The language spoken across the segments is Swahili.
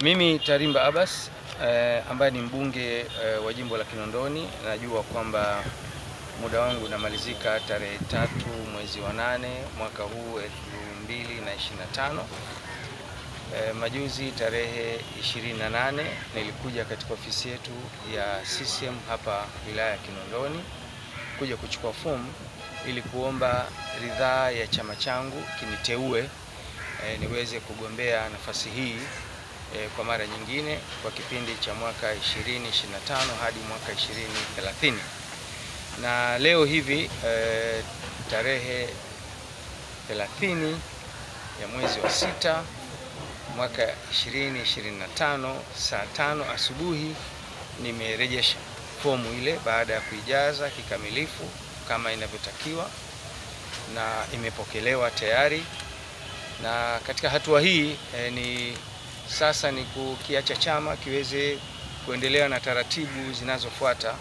Mimi Tarimba Abbas ambaye ni mbunge wa jimbo la Kinondoni, najua kwamba muda wangu unamalizika tarehe 3 mwezi wa 8 mwaka huu 2025. Majuzi tarehe 28 nilikuja katika ofisi yetu ya CCM hapa wilaya ya Kinondoni kuja kuchukua fomu ili kuomba ridhaa ya chama changu kiniteue niweze kugombea nafasi hii kwa mara nyingine kwa kipindi cha mwaka 2025 hadi mwaka 2030. Na leo hivi tarehe 30 ya mwezi wa 6 mwaka 2025 saa 5 asubuhi nimerejesha fomu ile baada ya kuijaza kikamilifu kama inavyotakiwa na imepokelewa tayari. Na katika hatua hii sasa ni kukiacha chama kiweze kuendelea na taratibu zinazofuata,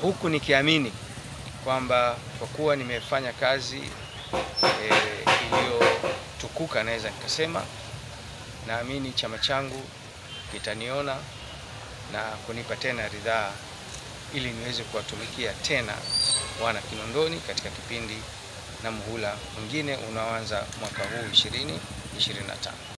huku nikiamini kwamba kwa kuwa nimefanya kazi iliyotukuka, naweza nikasema, naamini chama changu kitaniona na kunipa tena ridhaa ili niweze kuwatumikia tena wana Kinondoni katika kipindi na muhula mwingine unaoanza mwaka huu 2025.